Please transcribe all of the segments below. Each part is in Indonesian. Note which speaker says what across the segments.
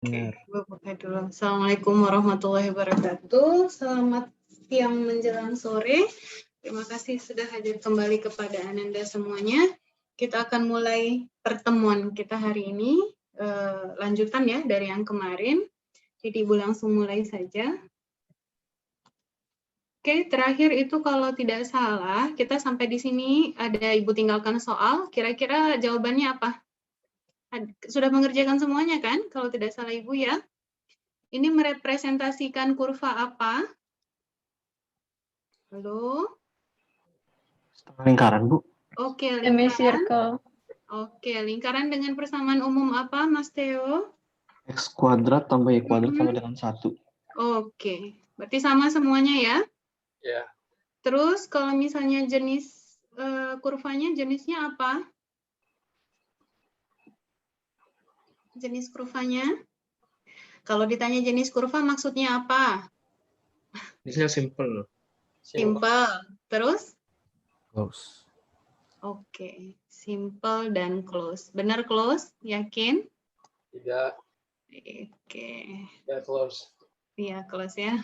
Speaker 1: Benar.
Speaker 2: Oke, buka dulu. Assalamualaikum warahmatullahi wabarakatuh. Selamat siang menjelang sore. Terima kasih sudah hadir kembali kepada Ananda semuanya. Kita akan mulai pertemuan kita hari ini. Lanjutan ya dari yang kemarin. Jadi Ibu langsung mulai saja. Oke, terakhir itu kalau tidak salah, kita sampai di sini ada Ibu tinggalkan soal. Kira-kira jawabannya apa? Sudah mengerjakan semuanya kan? Kalau tidak salah Ibu ya. Ini merepresentasikan kurva apa? Halo?
Speaker 1: Setengah lingkaran, Bu.
Speaker 2: Oke,
Speaker 3: Semicircle.
Speaker 2: Oke, lingkaran dengan persamaan umum apa, Mas Theo?
Speaker 1: X kuadrat tambah Y kuadrat sama dengan 1.
Speaker 2: Oke, berarti sama semuanya ya?
Speaker 4: Ya.
Speaker 2: Terus kalau misalnya jenis kurvanya, jenisnya apa? Jenis kurvanya? Kalau ditanya jenis kurva maksudnya apa?
Speaker 4: Ini simple.
Speaker 2: Simple. Terus?
Speaker 1: Close.
Speaker 2: Oke, simple dan close. Benar close? Yakin?
Speaker 4: Tidak.
Speaker 2: Oke.
Speaker 4: Tidak close.
Speaker 2: Iya, close ya.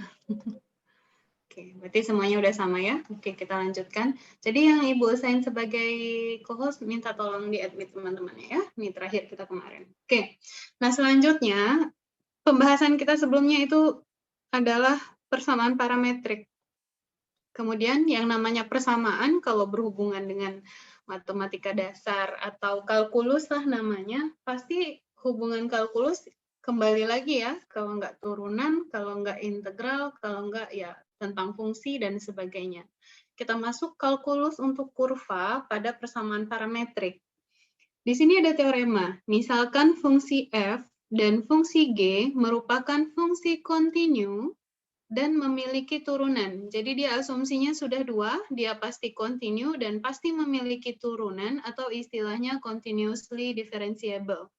Speaker 2: Oke, berarti semuanya udah sama ya. Oke, kita lanjutkan. Jadi yang Ibu assign sebagai co-host minta tolong di-admit teman-temannya ya. Ini terakhir kita kemarin. Oke, nah selanjutnya pembahasan kita sebelumnya itu adalah persamaan parametrik. Kemudian yang namanya persamaan kalau berhubungan dengan matematika dasar atau kalkulus lah namanya, pasti hubungan kalkulus kembali lagi ya, kalau nggak turunan, kalau nggak integral, kalau nggak ya tentang fungsi dan sebagainya. Kita masuk kalkulus untuk kurva pada persamaan parametrik. Di sini ada teorema, misalkan fungsi f dan fungsi g merupakan fungsi kontinu dan memiliki turunan. Jadi dia asumsinya sudah 2, dia pasti kontinu dan pasti memiliki turunan atau istilahnya continuously differentiable.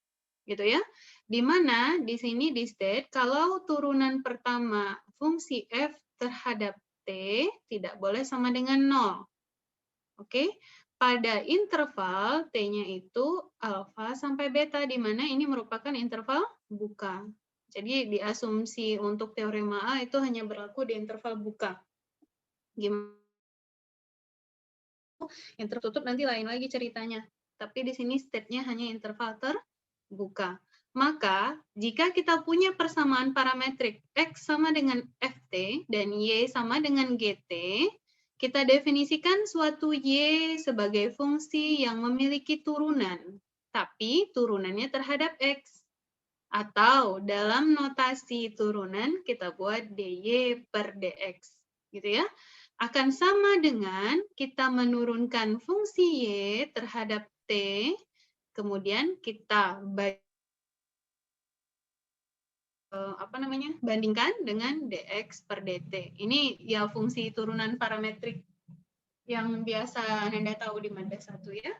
Speaker 2: Gitu ya. Di mana di sini di state kalau turunan pertama fungsi f terhadap t tidak boleh sama dengan 0. Oke. Pada interval t-nya itu alfa sampai beta di mana ini merupakan interval buka. Jadi diasumsi untuk teorema A itu hanya berlaku di interval buka. Gimana? Yang tertutup nanti lain lagi ceritanya. Tapi di sini state-nya hanya interval terbuka. Maka, jika kita punya persamaan parametrik X sama dengan Ft dan Y sama dengan Gt, kita definisikan suatu Y sebagai fungsi yang memiliki turunan, tapi turunannya terhadap X. Atau dalam notasi turunan kita buat dy per dx, gitu ya. Akan sama dengan kita menurunkan fungsi y terhadap t, kemudian kita bandingkan dengan dx per dt. Ini ya fungsi turunan parametrik yang biasa Anda tahu di mada 1 ya.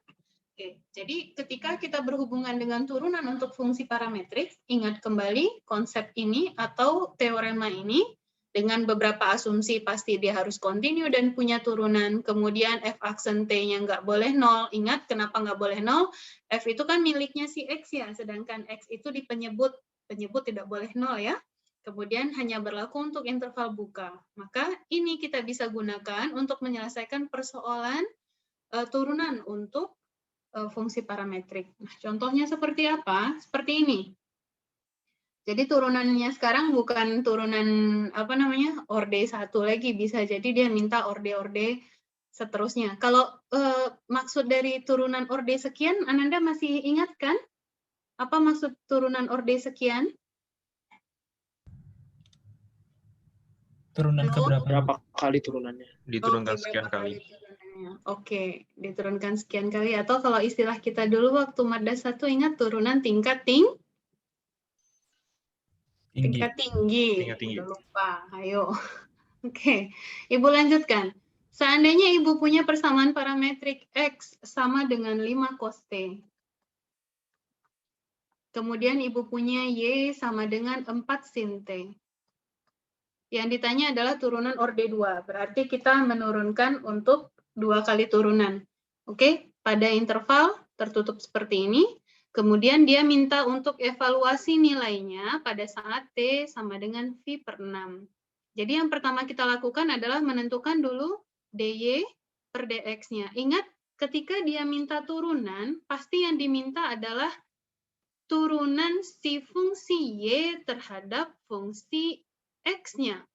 Speaker 2: Oke, jadi ketika kita berhubungan dengan turunan untuk fungsi parametrik, ingat kembali konsep ini atau teorema ini dengan beberapa asumsi pasti dia harus kontinu dan punya turunan. Kemudian f aksen t-nya nggak boleh 0. Ingat kenapa nggak boleh 0? F itu kan miliknya si X ya, sedangkan X itu di penyebut tidak boleh 0 ya. Kemudian hanya berlaku untuk interval buka. Maka ini kita bisa gunakan untuk menyelesaikan persoalan turunan untuk fungsi parametrik. Nah, contohnya seperti apa? Seperti ini. Jadi turunannya sekarang bukan turunan orde 1 lagi, bisa jadi dia minta orde-orde seterusnya. Kalau maksud dari turunan orde sekian, Ananda masih ingat kan? Apa maksud turunan orde sekian?
Speaker 5: Turunan ke
Speaker 4: berapa kali turunannya?
Speaker 6: Diturunkan sekian kali.
Speaker 2: Oke, diturunkan sekian kali. Atau kalau istilah kita dulu waktu mada 1 ingat turunan tingkat tinggi. Tingkat tinggi. Udah lupa, ayo. Oke, Ibu lanjutkan. Seandainya Ibu punya persamaan parametrik X sama dengan 5 cos T. Kemudian Ibu punya Y sama dengan 4 sin T. Yang ditanya adalah turunan orde 2. Berarti kita menurunkan untuk 2 kali turunan. Oke, pada interval tertutup seperti ini. Kemudian dia minta untuk evaluasi nilainya pada saat T sama dengan V per 6. Jadi yang pertama kita lakukan adalah menentukan dulu dy per dx-nya. Ingat, ketika dia minta turunan, pasti yang diminta adalah turunan si fungsi y terhadap fungsi x-nya.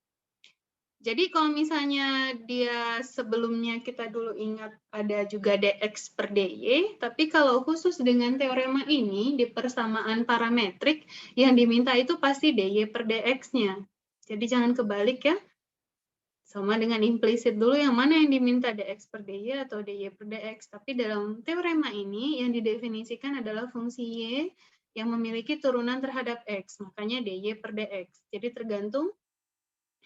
Speaker 2: Jadi kalau misalnya dia sebelumnya kita dulu ingat ada juga dx per dy, tapi kalau khusus dengan teorema ini di persamaan parametrik yang diminta itu pasti dy per dx-nya. Jadi jangan kebalik ya. Sama dengan implisit dulu yang mana yang diminta dx per dy atau dy per dx. Tapi dalam teorema ini yang didefinisikan adalah fungsi y yang memiliki turunan terhadap x. Makanya dy per dx. Jadi tergantung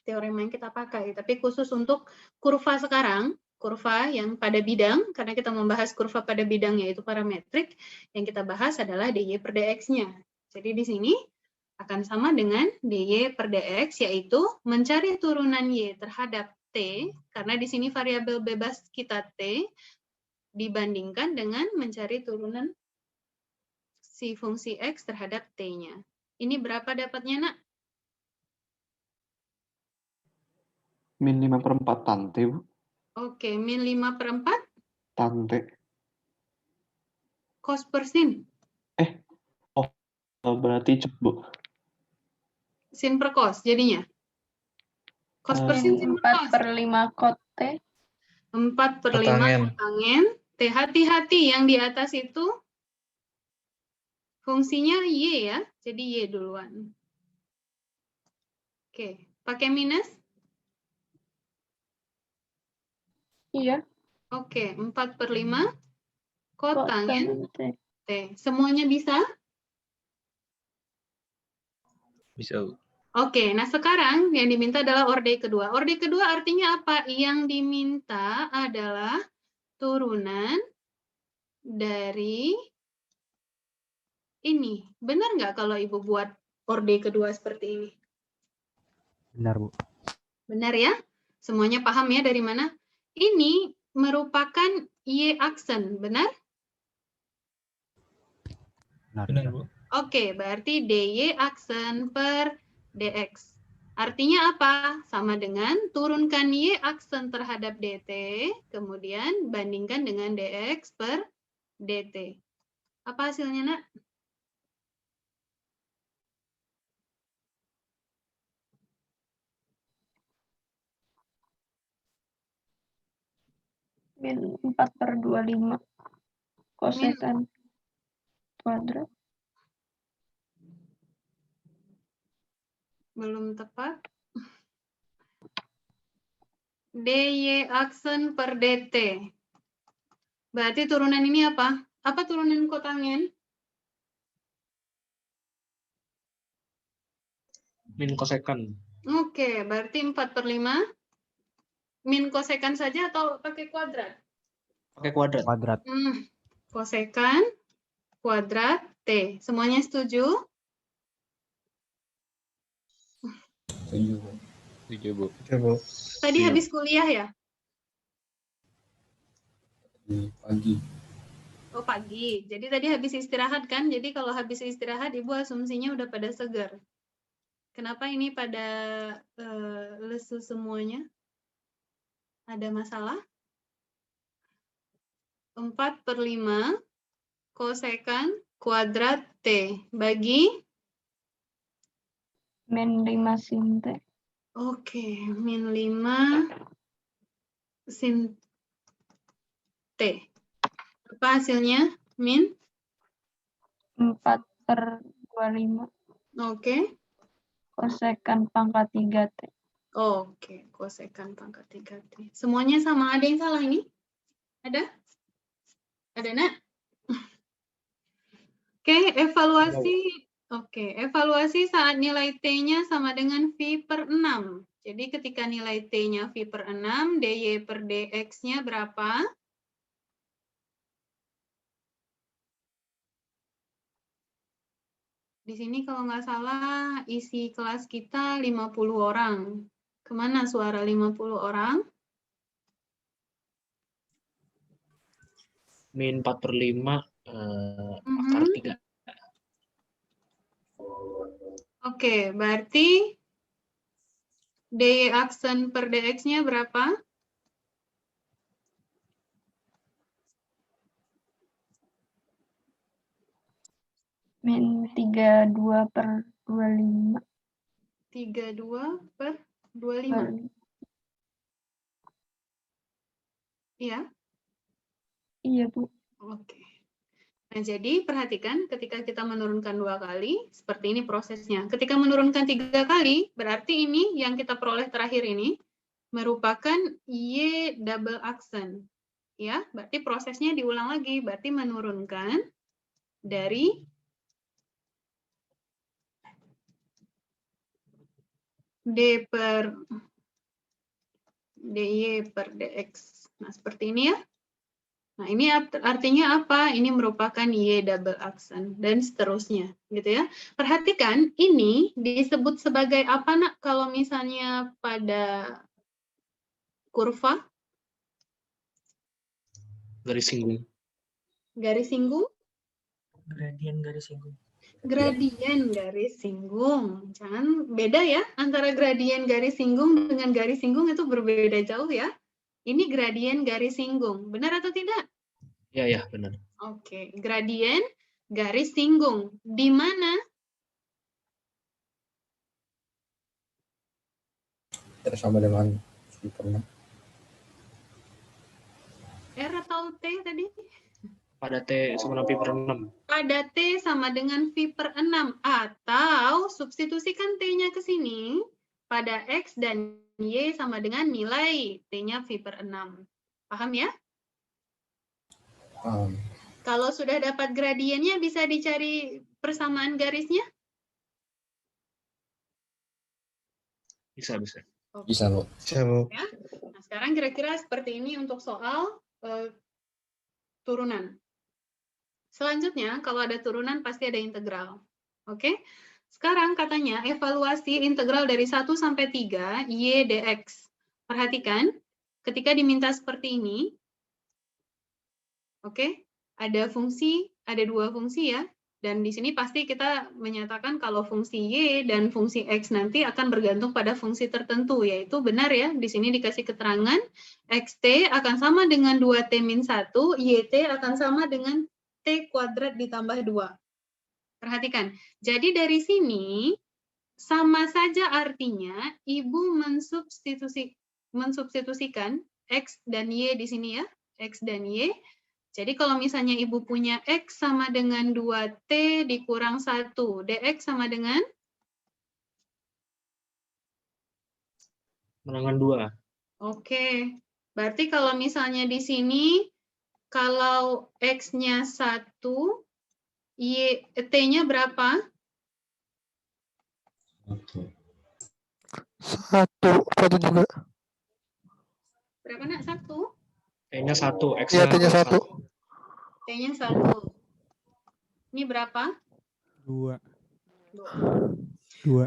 Speaker 2: teorema yang kita pakai. Tapi khusus untuk kurva sekarang, kurva yang pada bidang, karena kita membahas kurva pada bidang yaitu parametrik, yang kita bahas adalah dy per dx-nya. Jadi di sini akan sama dengan dy per dx, yaitu mencari turunan y terhadap t, karena di sini variabel bebas kita t, dibandingkan dengan mencari turunan si fungsi x terhadap t-nya. Ini berapa dapatnya, Nak?
Speaker 1: Min 5/4 tante, Bu.
Speaker 2: Oke, min 5/4
Speaker 1: Tante.
Speaker 2: cos per sin.
Speaker 1: Oh, berarti cek, Bu.
Speaker 2: Sin per cos jadinya. Cos per sin, sin per cos.
Speaker 3: 4/5 kot T.
Speaker 2: 4/5
Speaker 4: Kotangen.
Speaker 2: kotangen. T, hati-hati yang di atas itu fungsinya Y ya. Jadi Y duluan. Oke, pakai minus?
Speaker 3: Iya.
Speaker 2: Oke, 4/5 kotangen
Speaker 3: T.
Speaker 2: T. Semuanya bisa?
Speaker 4: Bisa, Bu.
Speaker 2: Oke, nah sekarang yang diminta adalah orde kedua. Orde kedua artinya apa? Yang diminta adalah turunan dari ini. Benar nggak kalau Ibu buat orde kedua seperti ini?
Speaker 1: Benar, Bu.
Speaker 2: Benar ya? Semuanya paham ya dari mana? Ini merupakan Y aksen, benar?
Speaker 4: Benar, Bu.
Speaker 2: Oke, berarti dy aksen per dx. Artinya apa? Sama dengan turunkan y aksen terhadap dt, kemudian bandingkan dengan dx per dt. Apa hasilnya, Nak?
Speaker 3: Min 4/25 kosekan kuadrat.
Speaker 2: Belum tepat. dy aksen per dt. Berarti turunan ini apa? Apa turunan kotangen?
Speaker 4: Min kosekan.
Speaker 2: Oke, berarti 4/5. Min kosekan saja atau pakai kuadrat?
Speaker 4: Pakai kuadrat.
Speaker 1: Kuadrat.
Speaker 2: Kosekan kuadrat T. Semuanya setuju?
Speaker 5: Setuju, Bu.
Speaker 4: Coba.
Speaker 2: Tadi
Speaker 5: Iya.
Speaker 2: habis kuliah ya?
Speaker 5: Pagi.
Speaker 2: Oh, pagi. Jadi tadi habis istirahat kan? Jadi kalau habis istirahat, Ibu asumsinya udah pada segar. Kenapa ini pada lesu semuanya? Ada masalah? 4/5 kosekan kuadrat T bagi?
Speaker 3: Min 5 sin T.
Speaker 2: Oke, min 5 sin T. Apa hasilnya? Min?
Speaker 3: 4/25
Speaker 2: Oke.
Speaker 3: kosekan pangkat 3 T.
Speaker 2: Oke, kosekan pangkat 3T. Semuanya sama, ada yang salah ini? Ada? Ada, Nak? Oke, evaluasi. Oke, evaluasi saat nilai T-nya sama dengan V per 6. Jadi ketika nilai T-nya V per 6, dy per dx-nya berapa? Di sini kalau nggak salah isi kelas kita 50 orang. Kemana suara 50 orang?
Speaker 4: Min 4/5 akar 3.
Speaker 2: Oke, berarti dy aksen per dx-nya berapa?
Speaker 3: Min 32/25.
Speaker 2: 32/25. Iya?
Speaker 3: Iya, Bu.
Speaker 2: Oke. Nah, jadi perhatikan ketika kita menurunkan 2 kali, seperti ini prosesnya. Ketika menurunkan 3 kali, berarti ini yang kita peroleh terakhir ini merupakan Y double aksen. Ya, berarti prosesnya diulang lagi, berarti menurunkan dari dy per dx. Nah, seperti ini ya. Nah, ini artinya apa? Ini merupakan Y double aksen dan seterusnya, gitu ya. Perhatikan, ini disebut sebagai apa, Nak, kalau misalnya pada kurva?
Speaker 4: Garis singgung.
Speaker 2: Garis singgung?
Speaker 4: Gradien garis singgung.
Speaker 2: Gradien garis singgung. Jangan beda ya, antara gradien garis singgung dengan garis singgung itu berbeda jauh ya. Ini gradien garis singgung. Benar atau tidak?
Speaker 4: Ya, benar.
Speaker 2: Oke, gradien garis singgung. Di mana?
Speaker 5: Sama dengan pernah.
Speaker 2: R atau T tadi?
Speaker 4: Pada T sama dengan pi/6.
Speaker 2: Pada T sama dengan V per 6. Atau substitusikan T-nya ke sini. Pada X dan Y sama dengan nilai T-nya V per 6. Paham ya? Kalau sudah dapat gradiennya, bisa dicari persamaan garisnya?
Speaker 4: Bisa.
Speaker 2: Oke.
Speaker 5: Bisa, Bu.
Speaker 4: Bisa, Bu.
Speaker 2: Ya. Nah, sekarang kira-kira seperti ini untuk soal turunan. Selanjutnya, kalau ada turunan pasti ada integral. Oke? Sekarang katanya evaluasi integral dari 1 sampai 3 y dx. Perhatikan, ketika diminta seperti ini, oke, ada dua fungsi ya. Dan di sini pasti kita menyatakan kalau fungsi y dan fungsi x nanti akan bergantung pada fungsi tertentu, yaitu benar ya, di sini dikasih keterangan xt akan sama dengan 2t-1, yt akan sama dengan t kuadrat ditambah 2. Perhatikan, jadi dari sini sama saja artinya Ibu mensubstitusikan x dan y di sini ya, x dan y. Jadi kalau misalnya Ibu punya X sama dengan 2T dikurang 1, dx sama dengan?
Speaker 4: Menangan 2.
Speaker 2: Oke, berarti kalau misalnya di sini, kalau X-nya 1, T-nya berapa?
Speaker 6: 1 juga.
Speaker 2: Berapa, Nak? 1?
Speaker 4: T-nya 1,
Speaker 6: Iya,
Speaker 4: X-nya
Speaker 6: T-nya 1.
Speaker 2: T-nya 1. Ini berapa?
Speaker 6: 2.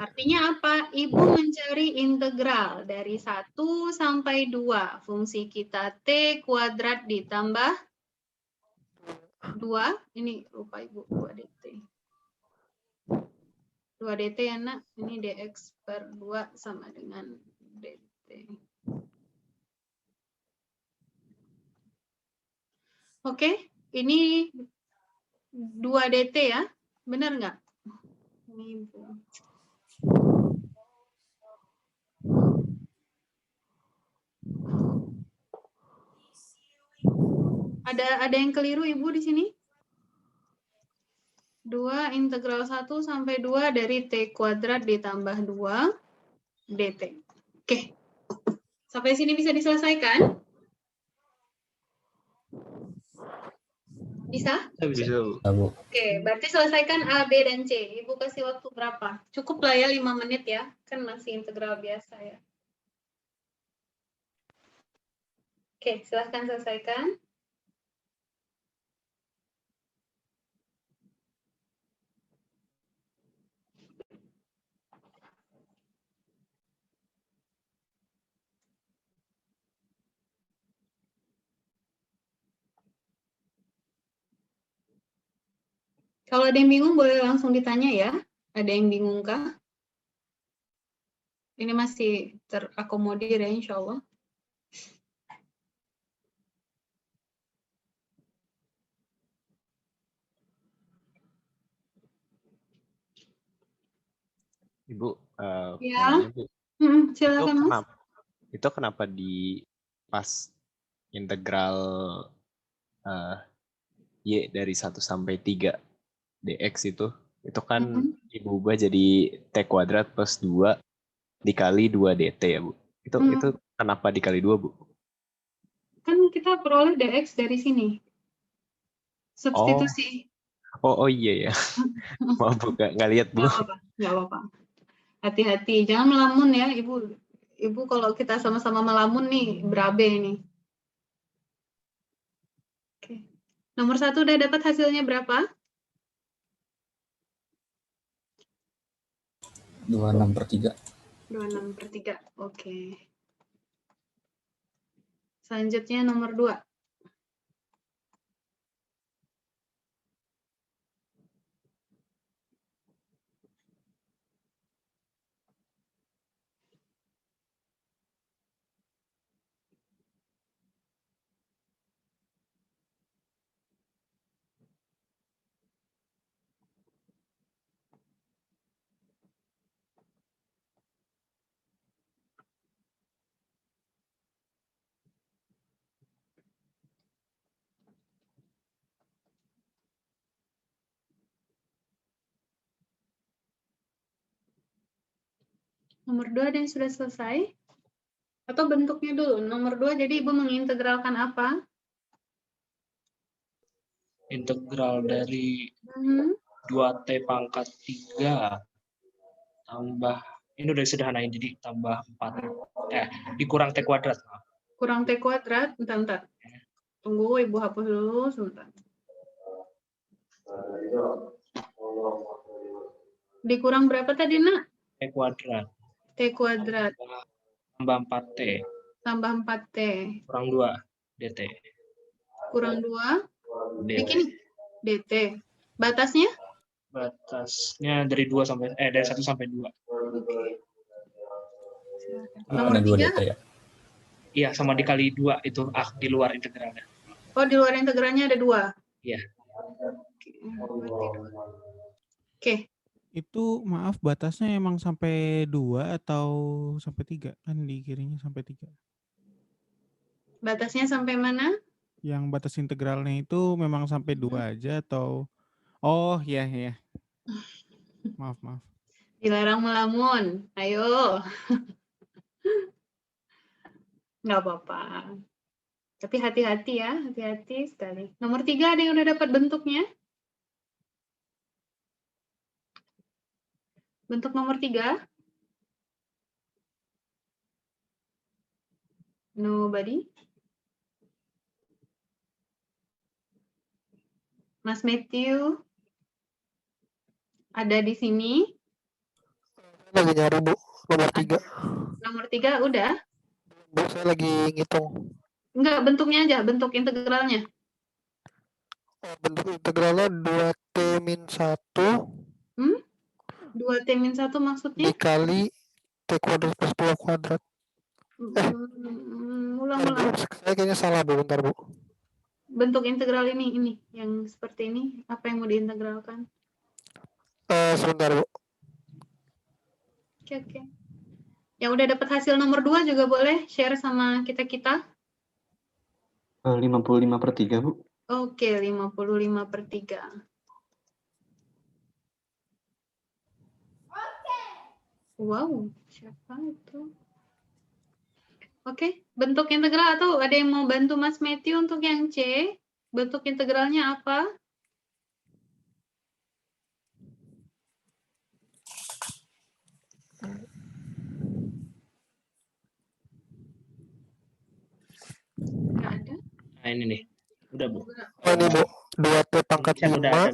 Speaker 2: Artinya apa? Ibu mencari integral dari 1 sampai 2. Fungsi kita T kuadrat ditambah 2. Ini lupa Ibu, 2dt. 2dt ya, Nak. Ini dx per 2 sama dengan dt. Oke, ini 2dt ya. Benar nggak? Ini Ibu. Ada yang keliru Ibu di sini? 2 integral 1 sampai 2 dari t kuadrat ditambah 2 dt. Oke. Sampai sini bisa diselesaikan? Bisa?
Speaker 4: Bisa,
Speaker 5: Bu.
Speaker 4: Bu.
Speaker 2: Oke, berarti selesaikan A, B, dan C. Ibu kasih waktu berapa? Cukup lah ya 5 menit ya. Kan masih integral biasa ya. Oke, silahkan selesaikan. Kalau ada yang bingung boleh langsung ditanya ya. Ada yang bingung kah? Ini masih terakomodir ya, insya Allah.
Speaker 7: Ibu,
Speaker 2: Ya.
Speaker 7: mau nanya, Bu.
Speaker 2: Silakan Mas.
Speaker 7: Itu kenapa di pas integral Y dari 1 sampai 3 dx itu kan diubah jadi T kuadrat plus 2 dikali 2 dt ya, Bu. Itu kenapa dikali 2, Bu?
Speaker 2: Kan kita peroleh dx dari sini. Substitusi.
Speaker 7: Oh iya ya. Maaf, Bu, nggak lihat, Bu.
Speaker 2: Nggak apa-apa. Hati-hati, jangan melamun ya, Ibu. Ibu kalau kita sama-sama melamun nih, berabe nih. Oke. Nomor 1 udah dapat hasilnya berapa?
Speaker 5: 26/3.
Speaker 2: 26/3. Oke. Selanjutnya nomor 2. Nomor 2 ada yang sudah selesai? Atau bentuknya dulu? Nomor 2, jadi Ibu mengintegralkan apa?
Speaker 4: Integral dari 2T pangkat 3 tambah, ini udah disederhanain, jadi tambah 4. Dikurang T kuadrat.
Speaker 2: Kurang T kuadrat, bentar. Tunggu, Ibu hapus dulu sebentar. Dikurang berapa tadi, Nak?
Speaker 4: T kuadrat.
Speaker 2: T kuadrat.
Speaker 4: Tambah 4T.
Speaker 2: Tambah 4T.
Speaker 4: Kurang 2 dt.
Speaker 2: Kurang 2.
Speaker 4: dt.
Speaker 2: dt. Batasnya?
Speaker 4: Batasnya dari 1 sampai 2.
Speaker 2: Oke.
Speaker 5: Ada 2 dt ya?
Speaker 4: Iya, sama dikali 2 itu di luar integralnya.
Speaker 2: Oh, di luar integralnya ada 2?
Speaker 4: Iya.
Speaker 2: Oke.
Speaker 6: Itu maaf, batasnya emang sampai 2 atau sampai 3? Kan di kirinya sampai 3.
Speaker 2: Batasnya sampai mana?
Speaker 6: Yang batas integralnya itu memang sampai 2 aja atau... Oh, ya. Maaf.
Speaker 2: Dilarang melamun. Ayo. Nggak apa-apa. Tapi hati-hati ya. Hati-hati sekali. Nomor 3 ada yang udah dapat bentuknya? Bentuk nomor 3? Nobody? Mas Matthew? Ada di sini?
Speaker 6: Lagi nyari, Bu. Nomor 3.
Speaker 2: Nomor 3 udah?
Speaker 6: Bu, saya lagi ngitung.
Speaker 2: Enggak, bentuknya aja. Bentuk integralnya.
Speaker 6: Bentuk integralnya 2T-1.
Speaker 2: 2T-1 maksudnya?
Speaker 6: Dikali T kuadrat plus 2 kuadrat.
Speaker 2: Ulang.
Speaker 6: Saya kayaknya salah, Bu. Bentar, Bu.
Speaker 2: Bentuk integral ini. Yang seperti ini. Apa yang mau diintegralkan?
Speaker 6: Sebentar, Bu.
Speaker 2: Oke. Yang udah dapat hasil nomor 2 juga boleh share sama kita-kita.
Speaker 1: 55/3, Bu.
Speaker 2: Oke, 55/3. Wow, siapa itu? Oke, bentuk integral atau ada yang mau bantu Mas Matthew untuk yang C? Bentuk integralnya apa? Nggak ada.
Speaker 4: Nah, ini nih. Udah, Bu.
Speaker 6: Ini, Bu. 2T pangkat 5.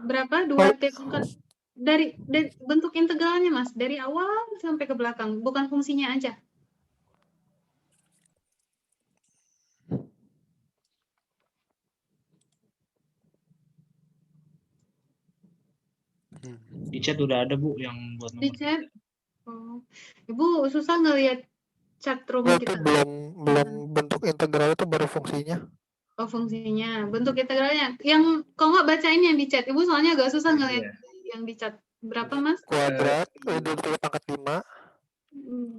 Speaker 2: Berapa? 2T pangkat dari bentuk integralnya, Mas, dari awal sampai ke belakang, bukan fungsinya aja.
Speaker 4: Di chat udah ada, Bu, yang buat nomor.
Speaker 2: Di chat Oh. Ibu susah ngelihat chatroom
Speaker 8: Berarti
Speaker 2: kita.
Speaker 8: belum bentuk integral itu baru fungsinya.
Speaker 2: Oh, fungsinya. Bentuk integralnya. Yang kalau nggak bacain yang di chat. Ibu soalnya agak susah ngelihat yang di chat. Berapa, Mas?
Speaker 8: Kuadrat 2t pangkat 5,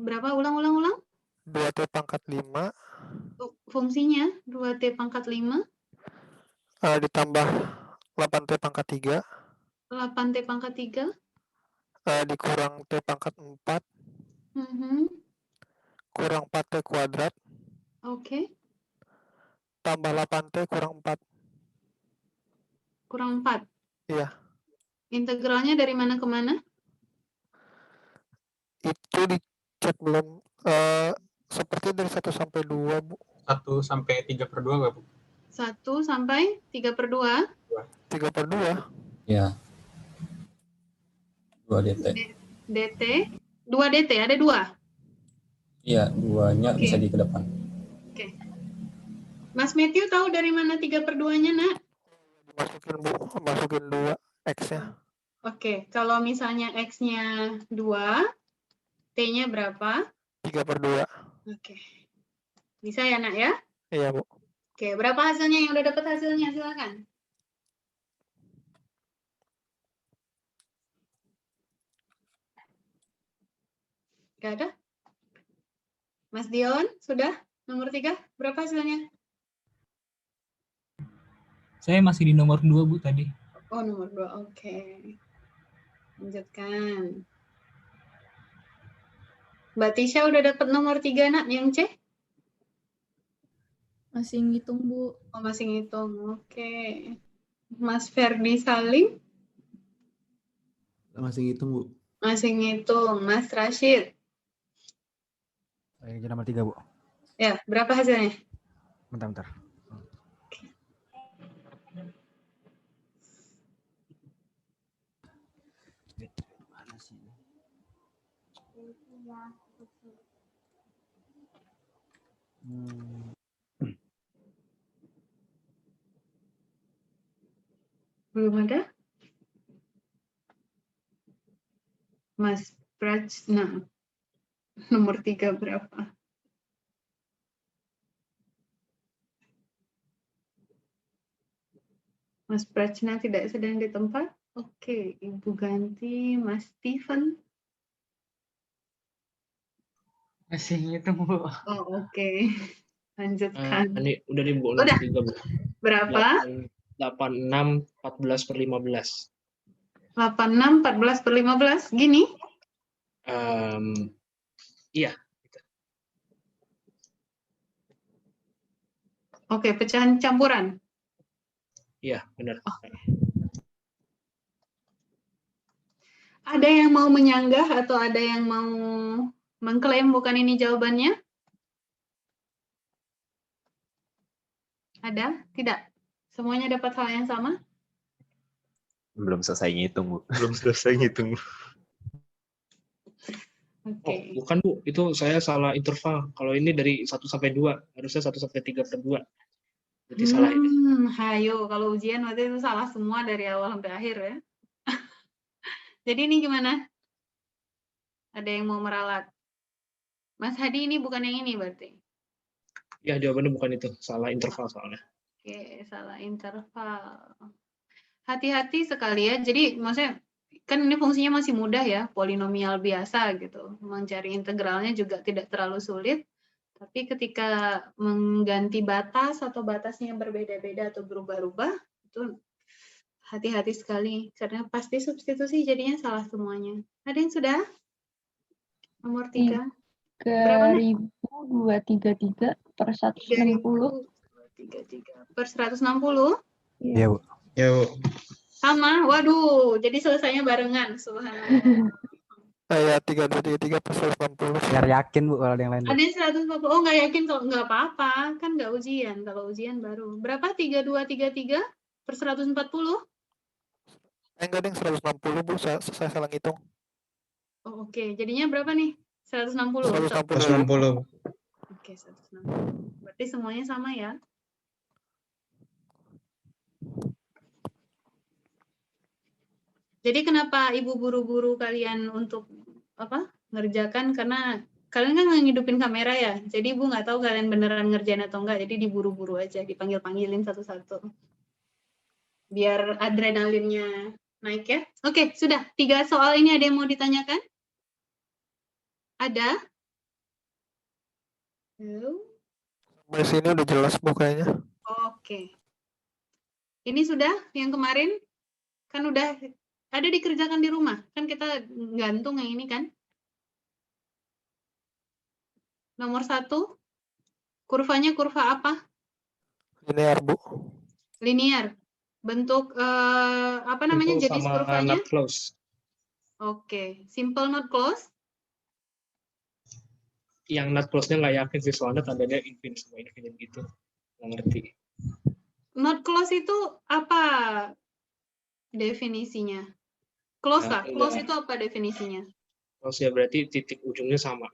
Speaker 2: Berapa? Ulang.
Speaker 8: 2t pangkat 5
Speaker 2: Fungsinya 2T pangkat 5,
Speaker 8: ditambah 8t pangkat 3
Speaker 2: 8T pangkat 3,
Speaker 8: dikurang t pangkat 4 kurang 4t kuadrat
Speaker 2: Oke.
Speaker 8: tambah 8t kurang 4.
Speaker 2: Kurang 4.
Speaker 8: Iya.
Speaker 2: Integralnya dari mana ke mana?
Speaker 8: Itu di chat belum. Seperti dari 1 sampai 2, Bu.
Speaker 9: 1 sampai 3/2 nggak, Bu?
Speaker 2: 1 sampai 3/2.
Speaker 8: 3/2.
Speaker 5: Ya. 2 DT.
Speaker 2: DT. 2 DT, ada 2?
Speaker 5: Iya, 2-nya bisa di ke depan.
Speaker 2: Oke. Mas Matthew tahu dari mana 3/2-nya, Nak?
Speaker 8: Masukin, Bu. Masukin 2 X-nya.
Speaker 2: Oke, kalau misalnya X-nya 2, T-nya berapa?
Speaker 8: 3/2.
Speaker 2: Oke. Bisa ya, Nak, ya?
Speaker 8: Iya, Bu.
Speaker 2: Oke, berapa hasilnya yang udah dapat hasilnya? Silakan. Gak ada? Mas Dion, sudah? Nomor 3, berapa hasilnya?
Speaker 4: Saya masih di nomor 2, Bu, tadi.
Speaker 2: Oh, nomor 2, oke. Lanjutkan. Mbak Tisha udah dapat nomor 3, Nak, yang C?
Speaker 3: Masih ngitung, Bu.
Speaker 2: Oh, masih ngitung, oke. Mas Ferdi Salim?
Speaker 10: Masih ngitung, Bu.
Speaker 2: Masih ngitung. Mas Rashid?
Speaker 1: Saya kerja nomor 3, Bu.
Speaker 2: Ya, berapa hasilnya?
Speaker 1: Bentar.
Speaker 2: Belum ada? Mas Prajna, nomor 3 berapa? Mas Prajna tidak sedang di tempat? Oke, Ibu ganti Mas Steven.
Speaker 4: Masih ngitung, Bu.
Speaker 2: Oh, oke. Lanjutkan.
Speaker 4: Ini udah di Bu, nomor
Speaker 2: Udah.
Speaker 4: 3, Bu.
Speaker 2: Berapa?
Speaker 4: 86 14/15.
Speaker 2: 86 14/15. Gini?
Speaker 4: Iya.
Speaker 2: Oke, pecahan campuran.
Speaker 4: Iya, benar.
Speaker 2: Ada yang mau menyanggah atau ada yang mau mengklaim bukan ini jawabannya? Ada? Tidak? Semuanya dapat hal yang sama?
Speaker 7: Belum selesai ngitung, Bu. Belum selesai ngitung.
Speaker 2: Oke.
Speaker 4: Oh, bukan, Bu. Itu saya salah interval. Kalau ini dari 1 sampai 2, harusnya 1 sampai 3/2. Jadi salah ini.
Speaker 2: Hayo, kalau ujian waktu itu salah semua dari awal sampai akhir ya. Jadi ini gimana? Ada yang mau meralat? Mas Hadi ini bukan yang ini berarti?
Speaker 4: Ya, jawabannya bukan itu. Salah interval soalnya.
Speaker 2: Oke, salah interval. Hati-hati sekali ya. Jadi maksudnya kan ini fungsinya masih mudah ya, polinomial biasa gitu. Mencari integralnya juga tidak terlalu sulit. Tapi ketika mengganti batas atau batasnya berbeda-beda atau berubah-ubah, itu hati-hati sekali. Karena pasti substitusi jadinya salah semuanya. Ada yang sudah? Nomor 3.
Speaker 3: 3.233 per 160.
Speaker 2: 3.233 per 160?
Speaker 1: Iya, Bu.
Speaker 9: Ya, Bu.
Speaker 2: Sama? Waduh, jadi selesainya barengan. Subhanallah.
Speaker 8: Ya, 3.233 per 160.
Speaker 1: Biar yakin, Bu, kalau ada yang lain.
Speaker 2: Ada yang 140. Oh, nggak yakin kalau nggak apa-apa. Kan nggak ujian. Kalau ujian baru. Berapa? 3.233 per 140?
Speaker 8: Enggak, ada yang 160, Bu. Saya salah ngitung.
Speaker 2: Oh, oke. Jadinya berapa nih? 160.
Speaker 9: 160.
Speaker 2: Oke, 160. Berarti semuanya sama ya? Jadi kenapa Ibu buru-buru kalian untuk apa? ngerjakan karena kalian kan ngehidupin kamera ya. Jadi Ibu nggak tahu kalian beneran ngerjain atau enggak. Jadi diburu-buru aja, dipanggil-panggilin satu-satu. Biar adrenalinnya naik ya. Oke, sudah. 3 soal ini ada yang mau ditanyakan? Ada? Halo?
Speaker 8: Sampai sini udah jelas Bu kayaknya.
Speaker 2: Oke. Ini sudah yang kemarin? Kan udah ada dikerjakan di rumah. Kan kita gantung yang ini kan? Nomor 1. Kurvanya kurva apa?
Speaker 8: Linear Bu.
Speaker 2: Linear. Bentuk apa namanya
Speaker 4: Simple
Speaker 2: jenis
Speaker 4: sama
Speaker 2: kurvanya?
Speaker 4: not close.
Speaker 2: Oke, simple not close.
Speaker 4: Yang not close-nya nggak yakin sih, soalnya tandanya infinite sama infinite gitu. Nggak ngerti.
Speaker 2: Not close itu apa definisinya? Close
Speaker 4: Nah,
Speaker 2: lah. Close
Speaker 4: enggak.
Speaker 2: itu apa definisinya?
Speaker 4: Close ya berarti titik ujungnya sama.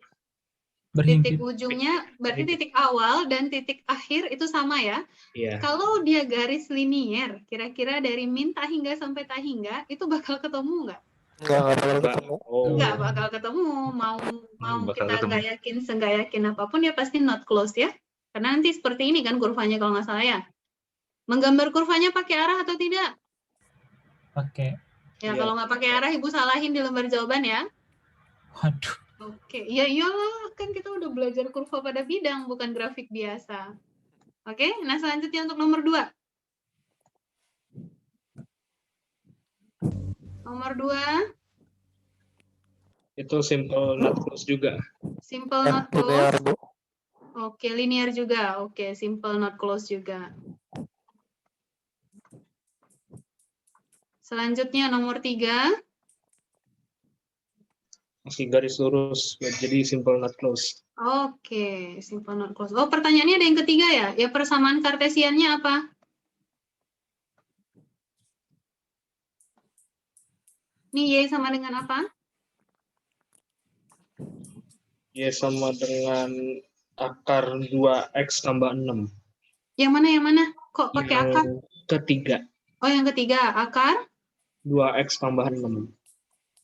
Speaker 2: Titik ujungnya berarti titik awal dan titik akhir itu sama ya.
Speaker 4: Iya.
Speaker 2: Kalau dia garis linier, kira-kira dari min tak hingga sampai tak hingga, itu bakal ketemu nggak?
Speaker 8: Nggak bakal ketemu.
Speaker 2: Nggak bakal ketemu. Mau
Speaker 7: Bakal
Speaker 2: kita
Speaker 7: ketemu.
Speaker 2: nggak yakin, senggak yakin apapun, ya pasti not close ya. Karena nanti seperti ini kan kurvanya kalau nggak salah ya. Menggambar kurvanya pakai arah atau tidak?
Speaker 10: Pakai.
Speaker 2: Ya,
Speaker 4: Iya.
Speaker 2: kalau nggak pakai arah, Ibu salahin di lembar jawaban ya.
Speaker 10: Waduh.
Speaker 2: Oke, ya iyalah, kan kita udah belajar kurva pada bidang, bukan grafik biasa. Oke, nah selanjutnya untuk nomor 2. Nomor 2,
Speaker 4: Itu simple not close juga.
Speaker 2: simple
Speaker 8: Yang
Speaker 2: not
Speaker 8: linear
Speaker 2: close.
Speaker 8: Bu.
Speaker 2: Oke, linear juga. Oke, simple not close juga. Selanjutnya nomor 3.
Speaker 4: Masih garis lurus, jadi simple not close.
Speaker 2: Oke, simple not close. Oh, pertanyaannya ada yang ketiga ya? Ya, persamaan kartesiannya apa? Ini Y sama dengan apa?
Speaker 4: Y sama dengan akar 2x tambah 6.
Speaker 2: Yang mana, yang mana? Kok pakai akar?
Speaker 4: Yang ketiga,
Speaker 2: Oh, yang ketiga, akar
Speaker 4: 2x tambah 6.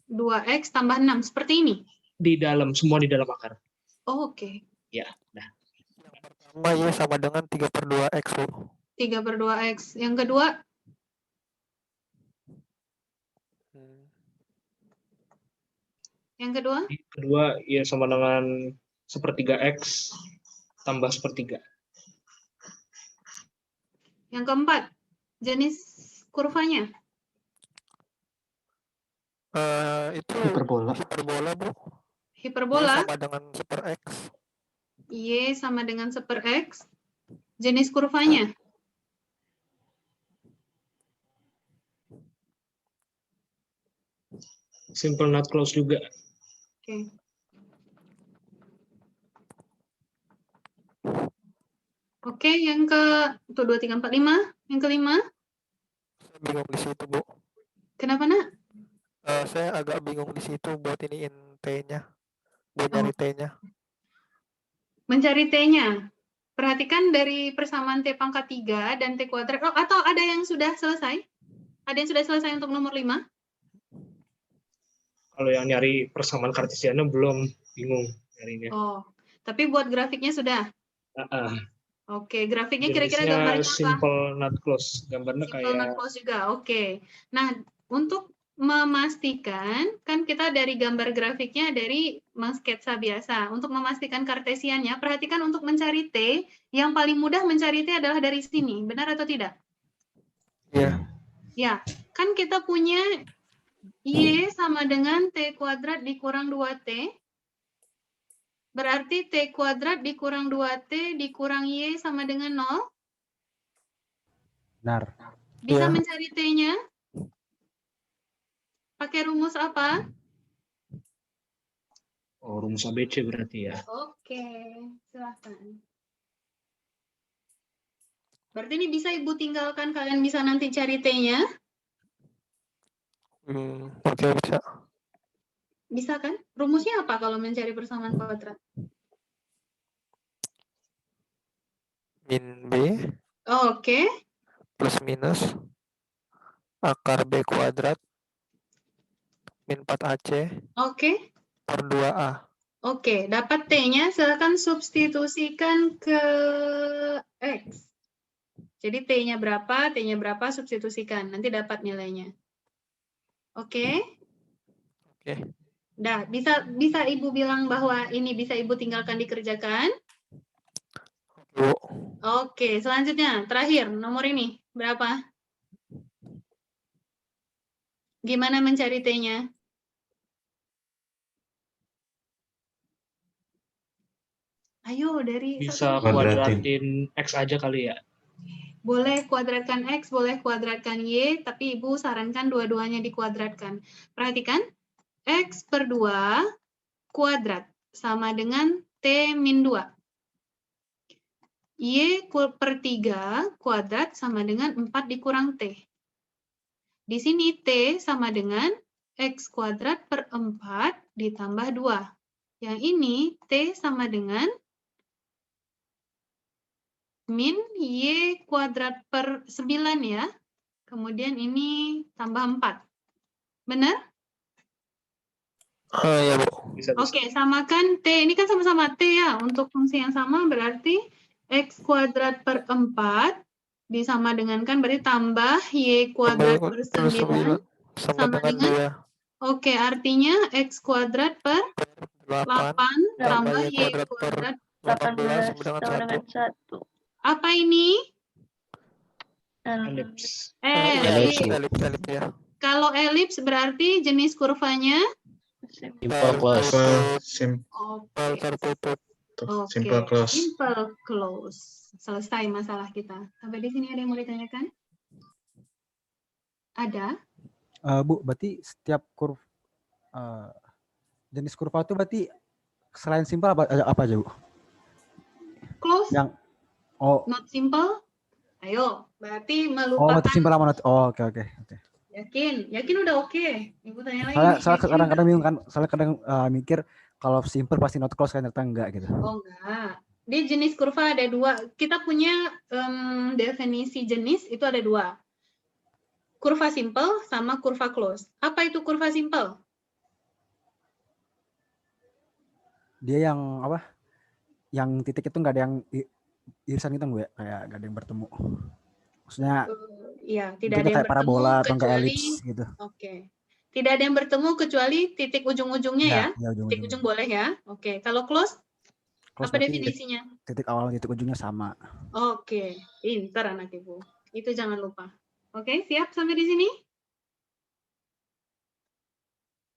Speaker 2: 2x tambah 6, seperti ini?
Speaker 4: Di dalam, semua di dalam akar.
Speaker 2: Oh, oke.
Speaker 4: Ya, nah.
Speaker 8: Pertama Y sama dengan 3/2x Bu.
Speaker 2: 3/2x. Yang kedua? Yang kedua?
Speaker 4: Kedua, Y sama dengan 1/3x tambah 1/3.
Speaker 2: Yang keempat, jenis kurvanya?
Speaker 8: Itu
Speaker 1: Hiperbola.
Speaker 8: hiperbola Bu.
Speaker 2: Hiperbola?
Speaker 8: Y sama dengan 1/x.
Speaker 2: Y sama dengan 1/x. Jenis kurvanya?
Speaker 4: Simple not close juga.
Speaker 2: Oke. Oke, yang ke 1, 2, 3, 4, 5. Yang kelima?
Speaker 8: Saya bingung di situ Bu.
Speaker 2: Kenapa, Nak?
Speaker 8: Saya agak bingung di situ buat iniin T-nya. Buat nyari T-nya.
Speaker 2: Mencari T-nya. Perhatikan dari persamaan T pangkat 3 dan T kuadrat. Oh, atau ada yang sudah selesai? Ada yang sudah selesai untuk nomor 5?
Speaker 4: Kalau yang nyari persamaan kartesiannya belum, bingung nyarinya.
Speaker 2: Oh, tapi buat grafiknya sudah? Oke, grafiknya kira-kira
Speaker 4: Jenisnya
Speaker 2: gambarnya apa?
Speaker 4: simple not close. Gambarnya
Speaker 2: Simple not
Speaker 4: kayak
Speaker 2: close juga, oke. Nah, untuk memastikan, kan kita dari gambar grafiknya dari sketsa biasa. Untuk memastikan kartesiannya, perhatikan untuk mencari T, yang paling mudah mencari T adalah dari sini. Benar atau tidak?
Speaker 8: Iya.
Speaker 2: Ya, kan kita punya Y sama dengan T kuadrat dikurang 2T. Berarti T kuadrat dikurang 2T dikurang Y sama dengan 0.
Speaker 1: Benar.
Speaker 2: Bisa
Speaker 8: Iya.
Speaker 2: mencari T-nya? Pakai rumus apa?
Speaker 4: oh, rumus ABC berarti ya.
Speaker 2: Oke, silahkan. Berarti ini bisa Ibu tinggalkan, kalian bisa nanti cari T-nya.
Speaker 8: Oke, bisa.
Speaker 2: Bisa kan? Rumusnya apa kalau mencari persamaan kuadrat?
Speaker 8: Min B
Speaker 2: Oke.
Speaker 8: plus minus akar B kuadrat min 4AC
Speaker 2: Oke.
Speaker 8: per 2A.
Speaker 2: Oke, dapat T-nya, silakan substitusikan ke X. Jadi T-nya berapa, substitusikan. Nanti dapat nilainya. Oke?
Speaker 8: Oke.
Speaker 2: Dah, bisa Ibu bilang bahwa ini bisa Ibu tinggalkan dikerjakan?
Speaker 8: Bu.
Speaker 2: Oke, selanjutnya, terakhir, nomor ini. Berapa? Gimana mencari T-nya? Ayo, dari
Speaker 4: Bisa
Speaker 2: satu.
Speaker 4: kuadratin X aja kali ya.
Speaker 2: Boleh kuadratkan X, boleh kuadratkan Y, tapi Ibu sarankan dua-duanya dikuadratkan. Perhatikan, X per 2 kuadrat sama dengan T min 2. Y per 3 kuadrat sama dengan 4 dikurang T. Di sini T sama dengan X kuadrat per 4 ditambah 2. Yang ini T sama dengan min Y kuadrat per 9 ya. Kemudian ini tambah 4. Benar?
Speaker 8: Ya, Bu.
Speaker 2: Oke, samakan T. Ini kan sama-sama T ya. Untuk fungsi yang sama berarti X kuadrat per 4 disama dengankan berarti tambah Y kuadrat per 9 sama dengan. Oke, artinya X kuadrat per 8 tambah Y kuadrat
Speaker 3: 18 sama dengan 1.
Speaker 2: Apa ini?
Speaker 4: Elips.
Speaker 2: Elips.
Speaker 8: Elips ya.
Speaker 2: Kalau elips berarti jenis kurvanya?
Speaker 5: Simple close.
Speaker 8: Simple tertutup.
Speaker 9: Simple close.
Speaker 2: Simple close. Selesai masalah kita. Sampai di sini ada yang mau ditanyakan? Ada?
Speaker 1: Bu, berarti setiap jenis kurva itu berarti selain simple apa aja, Bu?
Speaker 2: Close?
Speaker 1: Yang
Speaker 2: not simple? Ayo, berarti melupakan.
Speaker 1: Not simple sama not. Oke.
Speaker 2: Yakin udah oke. Ibu tanya lagi.
Speaker 1: Saya kadang-kadang bingung kan. Soalnya kadang mikir kalau simple pasti not close kan, ternyata enggak gitu.
Speaker 2: Oh enggak. Di jenis kurva ada 2. Kita punya definisi jenis itu ada 2. Kurva simple sama kurva close. Apa itu kurva simple?
Speaker 1: Dia yang apa? Yang titik itu nggak ada yang irisan gitu, Bu ya? Kayak nggak ada yang bertemu. Maksudnya
Speaker 2: iya, tidak ada yang
Speaker 1: kayak
Speaker 2: bertemu
Speaker 1: parabola atau kayak
Speaker 2: kecuali
Speaker 1: elips gitu.
Speaker 2: Oke. Tidak ada yang bertemu kecuali titik ujung-ujungnya ya.
Speaker 1: Titik
Speaker 2: ujung boleh ya. Oke, kalau close apa definisinya?
Speaker 1: Titik awal titik ujungnya sama.
Speaker 2: Oke, pintar anak Ibu. Itu jangan lupa. Oke, siap sampai di sini?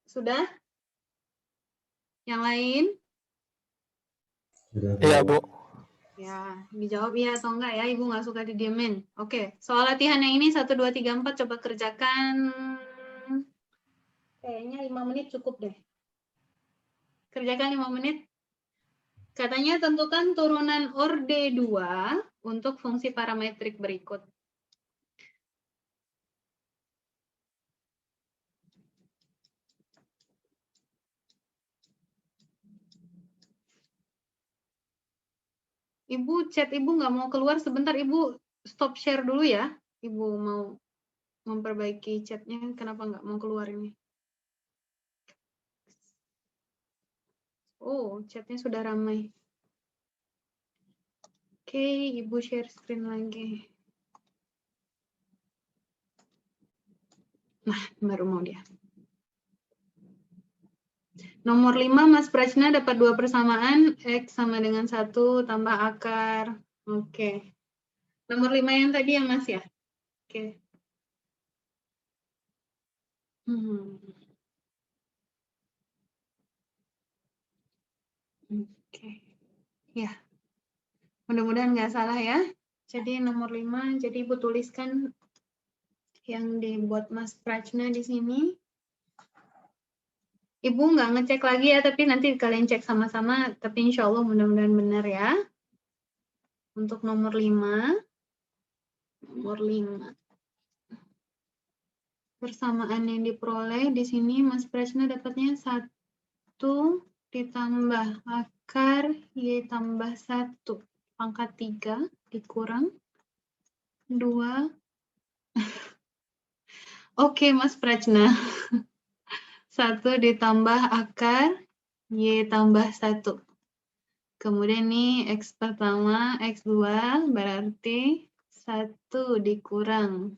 Speaker 2: Sudah? Yang lain?
Speaker 8: Iya, Bu.
Speaker 2: Ya, dijawab iya atau enggak ya, Ibu nggak suka didiemin. Oke, soal latihan yang ini 1, 2, 3, 4 coba kerjakan. Kayaknya 5 menit cukup deh. Kerjakan 5 menit. Katanya tentukan turunan orde 2 untuk fungsi parametrik berikut. Ibu chat Ibu nggak mau keluar sebentar, Ibu stop share dulu ya. Ibu mau memperbaiki chatnya, kenapa nggak mau keluar ini? Oh, chatnya sudah ramai. Oke, Ibu share screen lagi. Nah, baru mau dia. Nomor 5, Mas Prajna dapat 2 persamaan, X sama dengan 1 tambah akar. Oke. Nomor 5 yang tadi ya, Mas ya? Oke. Oke. Ya. Mudah-mudahan nggak salah ya. Jadi nomor 5, jadi Ibu tuliskan yang dibuat Mas Prajna di sini. Ibu nggak ngecek lagi ya, tapi nanti kalian cek sama-sama. Tapi insya Allah mudah-mudahan benar ya. Untuk nomor 5. Nomor 5. Persamaan yang diperoleh di sini Mas Prajna dapatnya 1 ditambah akar Y tambah 1 pangkat 3 dikurang 2. Oke Mas Prajna. 1 ditambah akar Y tambah 1. Kemudian nih X pertama, X2 berarti 1 dikurang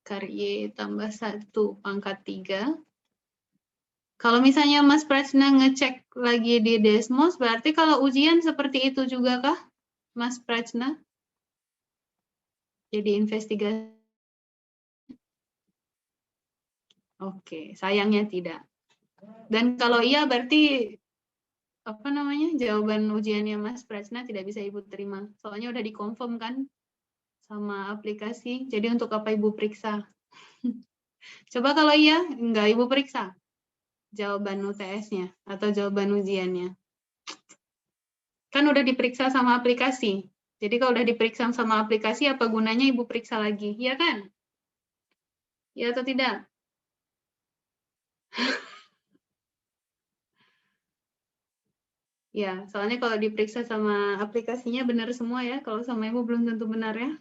Speaker 2: akar Y tambah 1 pangkat 3. Kalau misalnya Mas Prajna ngecek lagi di Desmos, berarti kalau ujian seperti itu juga kah, Mas Prajna? Jadi investigasi. Oke, sayangnya tidak. Dan kalau iya berarti apa namanya jawaban ujiannya Mas Prajna tidak bisa Ibu terima. Soalnya udah dikonfirm kan sama aplikasi. Jadi untuk apa Ibu periksa? Coba kalau iya, enggak Ibu periksa jawaban UTS-nya atau jawaban ujiannya. Kan udah diperiksa sama aplikasi. Jadi kalau udah diperiksa sama aplikasi, apa gunanya Ibu periksa lagi? Iya kan? Iya atau tidak? Ya, soalnya kalau diperiksa sama aplikasinya benar semua ya. Kalau sama Ibu belum tentu benar ya.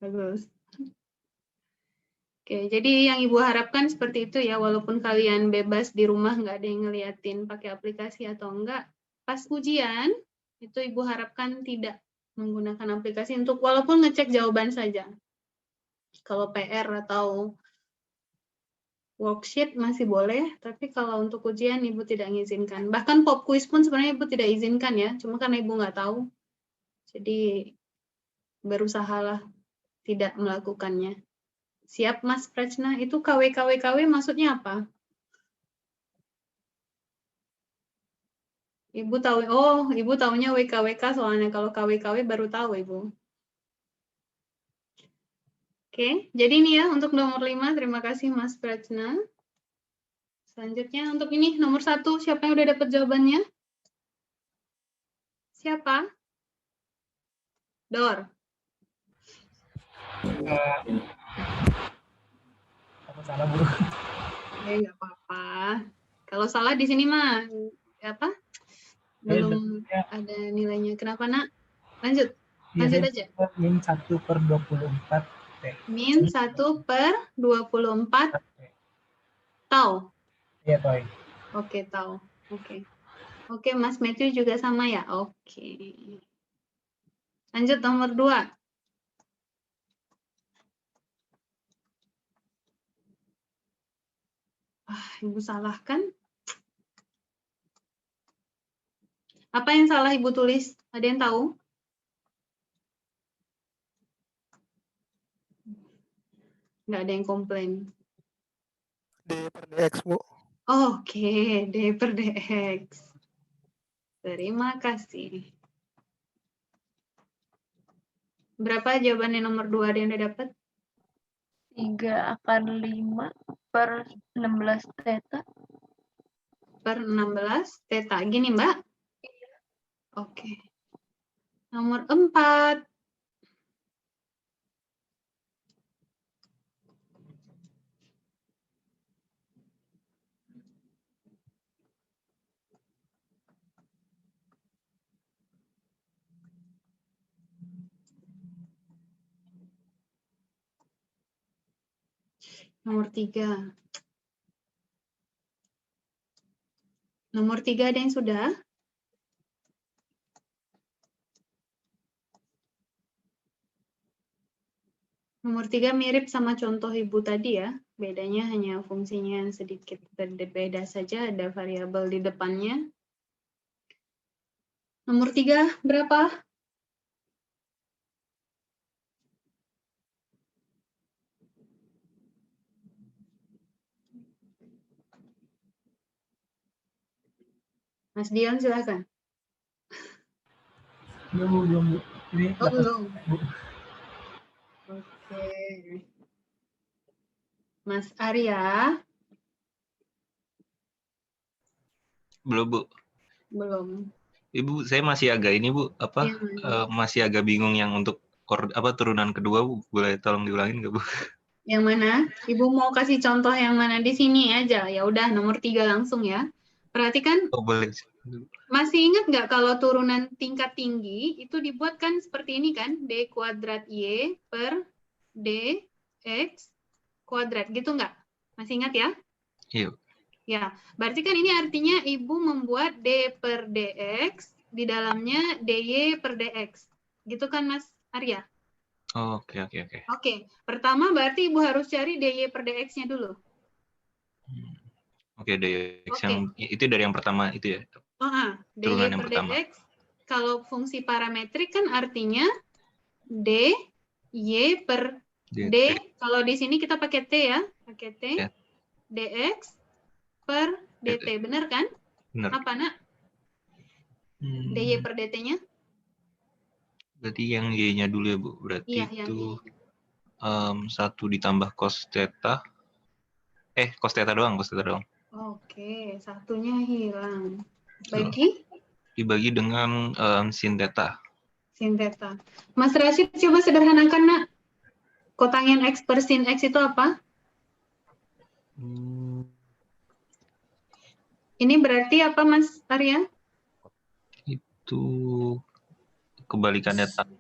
Speaker 2: Bagus. Oke, jadi yang Ibu harapkan seperti itu ya. Walaupun kalian bebas di rumah, nggak ada yang ngeliatin pakai aplikasi atau enggak. Pas ujian, itu Ibu harapkan tidak menggunakan aplikasi untuk walaupun ngecek jawaban saja. Kalau PR atau worksheet masih boleh, tapi kalau untuk ujian Ibu tidak mengizinkan. Bahkan pop quiz pun sebenarnya Ibu tidak izinkan ya, cuma karena Ibu nggak tahu. Jadi berusahalah tidak melakukannya. Siap Mas Prajna, itu KW maksudnya apa? Ibu tahu, oh Ibu tahunya WKWK soalnya, kalau KW baru tahu Ibu. Oke, jadi ini ya untuk nomor 5, terima kasih Mas Prajna. Selanjutnya untuk ini, nomor 1, siapa yang udah dapat jawabannya? Siapa? Dor.
Speaker 10: Aku salah, Bu.
Speaker 2: Nggak apa-apa. Kalau salah di sini mah, apa? Belum ada nilainya. Kenapa, Nak? Lanjut. Lanjut aja.
Speaker 10: Min 1/24.
Speaker 2: Min 1/24 tau.
Speaker 10: Iya, Toy.
Speaker 2: Oke, tahu. Oke. Oke, Mas Matthew juga sama ya? Oke. Lanjut nomor 2. Ibu salah kan? Apa yang salah Ibu tulis? Ada yang tahu? Nggak ada yang komplain.
Speaker 8: D/Dx, Bu.
Speaker 2: Oke, D/Dx. Terima kasih. Berapa jawabannya nomor 2 ada yang udah dapat?
Speaker 3: 3/5/16 theta.
Speaker 2: Per 16 theta. Gini, Mbak? Oke. Nomor 4. Nomor 3. Nomor 3 ada yang sudah? Nomor 3 mirip sama contoh Ibu tadi ya. Bedanya hanya fungsinya yang sedikit berbeda saja, ada variabel di depannya. Nomor 3 berapa? Mas Dion silakan.
Speaker 10: Belum. Ini
Speaker 2: Oh, belum.
Speaker 10: Bu.
Speaker 2: Oke. Mas Arya?
Speaker 11: Belum, Bu.
Speaker 2: Belum.
Speaker 11: Ibu, saya masih agak ini, Bu, apa? Masih agak bingung yang untuk turunan kedua, Bu. Boleh tolong diulangin nggak, Bu?
Speaker 2: Yang mana? Ibu mau kasih contoh yang mana? Di sini aja. Ya udah, nomor 3 langsung ya. Perhatikan.
Speaker 11: Oh, boleh.
Speaker 2: Masih ingat nggak kalau turunan tingkat tinggi itu dibuat kan seperti ini kan? D kuadrat Y per D X kuadrat. Gitu nggak? Masih ingat ya?
Speaker 11: Iya.
Speaker 2: Ya, berarti kan ini artinya Ibu membuat D per DX, di dalamnya DY per DX. Gitu kan, Mas Arya?
Speaker 11: Oh, oke.
Speaker 2: Oke, pertama berarti Ibu harus cari DY per DX-nya dulu.
Speaker 11: Oke, DX
Speaker 2: Oke.
Speaker 11: yang itu dari yang pertama itu ya.
Speaker 2: DY
Speaker 11: Turunan yang
Speaker 2: per
Speaker 11: pertama.
Speaker 2: DX, kalau fungsi parametrik kan artinya D, Y per D, kalau di sini kita pakai T ya, pakai T,
Speaker 11: Ya.
Speaker 2: DX per DT, benar kan?
Speaker 11: Benar.
Speaker 2: Apa, Nak? DY per DT-nya?
Speaker 11: Berarti yang Y-nya dulu ya, Bu. Berarti
Speaker 2: Iya, yang
Speaker 11: itu 1 ditambah cos theta. Cos theta doang.
Speaker 2: Oke, satunya hilang.
Speaker 11: Dibagi dengan sin theta.
Speaker 2: Sin theta. Mas Rashid, coba sederhanakan, Nak. Kotangent X per sin X itu apa? Ini berarti apa, Mas Arya?
Speaker 11: Itu kebalikannya tan.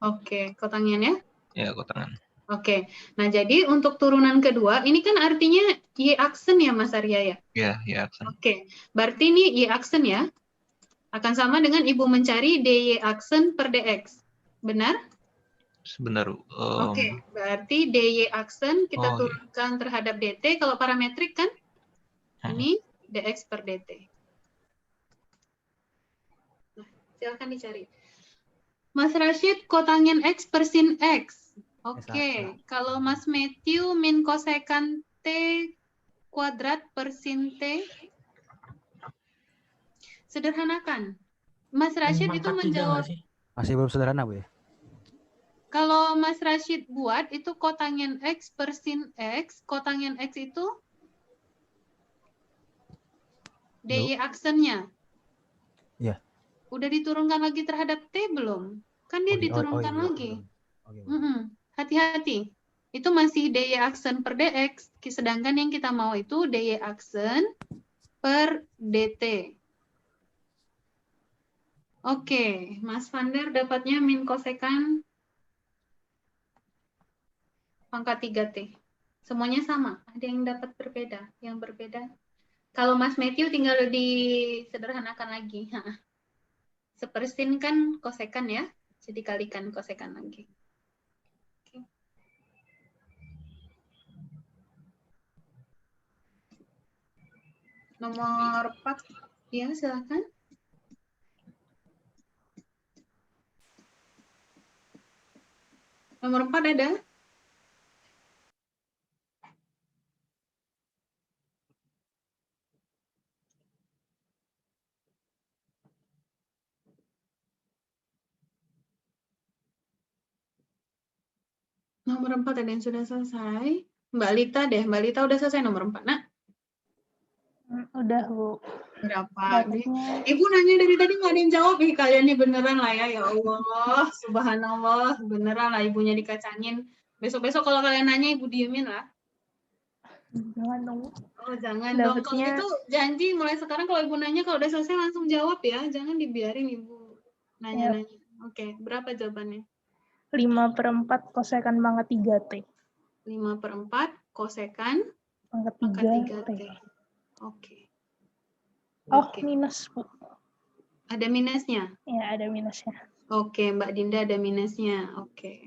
Speaker 2: Oke, kotangent ya?
Speaker 11: Ya, kotangan.
Speaker 2: Oke, nah jadi untuk turunan kedua, ini kan artinya Y aksen ya, Mas Arya ya?
Speaker 11: Ya, aksen.
Speaker 2: Oke, berarti ini Y aksen ya? Akan sama dengan Ibu mencari DY aksen per DX. Benar?
Speaker 11: Sebentar.
Speaker 2: Oke, berarti DY aksen kita turunkan terhadap DT. Kalau parametrik kan? Ini DX per DT. Nah, silakan dicari. Mas Rashid, kotangent X per sin X. Oke, kalau Mas Matthew min kosekan T kuadrat per sin T. Sederhanakan. Mas Rashid itu menjawab.
Speaker 1: Masih belum sederhana, Bu ya?
Speaker 2: Kalau Mas Rashid buat itu kotangent X per sin X, kotangent X itu DY aksennya.
Speaker 1: Iya.
Speaker 2: Udah diturunkan lagi terhadap T belum? Kan dia diturunkan lagi. Hati-hati. Itu masih DY aksen per DX, sedangkan yang kita mau itu DY aksen per DT. Oke, Mas Vander dapatnya min kosekan pangkat 3T. Semuanya sama, ada yang dapat berbeda. Yang berbeda. Kalau Mas Matthew tinggal disederhanakan lagi. Sepersin kan kosekan ya, jadi kalikan kosekan lagi. Oke. Nomor 4, ya silakan. Nomor 4 ada? Nomor 4 ada yang sudah selesai. Mbak Lita deh. Mbak Lita udah selesai nomor 4, Nak?
Speaker 3: Udah, Bu.
Speaker 2: Berapa? Ibu nanya dari tadi nggak ada yang jawab. Kalian nih beneran lah ya. Ya Allah, subhanallah. Beneran lah ibunya dikacangin. Besok-besok kalau kalian nanya, ibu diemin lah.
Speaker 3: Jangan dong.
Speaker 2: Oh, jangan dong. Kalau gitu janji mulai sekarang kalau ibu nanya, kalau udah selesai langsung jawab ya. Jangan dibiarin ibu nanya-nanya. Oke, berapa jawabannya?
Speaker 3: 5/4 kosekan pangkat 3T.
Speaker 2: 5/4 kosekan
Speaker 3: pangkat 3T.
Speaker 2: Oke.
Speaker 3: Oh, minus, Bu.
Speaker 2: Ada minusnya?
Speaker 3: Ya, ada minusnya.
Speaker 2: Oke, Mbak Dinda ada minusnya. Oke.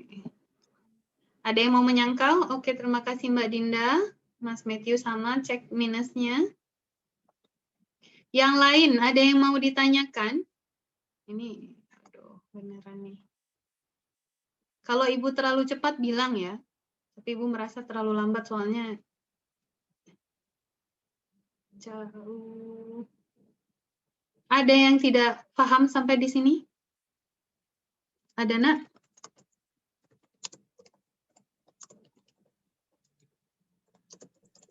Speaker 2: Ada yang mau menyangkal? Oke, terima kasih Mbak Dinda. Mas Matthew sama, cek minusnya. Yang lain, ada yang mau ditanyakan? Ini, aduh, beneran nih. Kalau Ibu terlalu cepat, bilang ya. Tapi Ibu merasa terlalu lambat soalnya jauh. Ada yang tidak paham sampai di sini? Ada, Nak?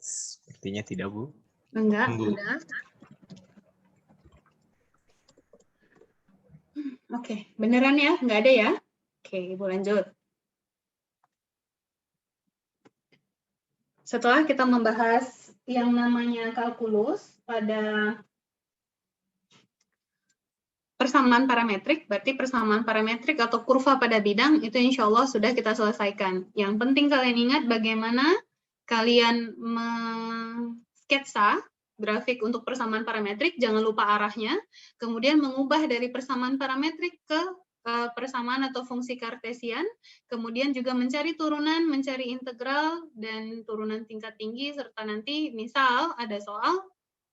Speaker 7: Sepertinya tidak, Bu.
Speaker 2: Enggak, udah. Oke, beneran ya? Enggak ada ya? Oke, Ibu lanjut. Setelah kita membahas yang namanya kalkulus pada persamaan parametrik, berarti persamaan parametrik atau kurva pada bidang itu insya Allah sudah kita selesaikan. Yang penting kalian ingat bagaimana kalian sketsa grafik untuk persamaan parametrik, jangan lupa arahnya. Kemudian mengubah dari persamaan parametrik ke persamaan atau fungsi kartesian, kemudian juga mencari turunan, mencari integral, dan turunan tingkat tinggi, serta nanti misal ada soal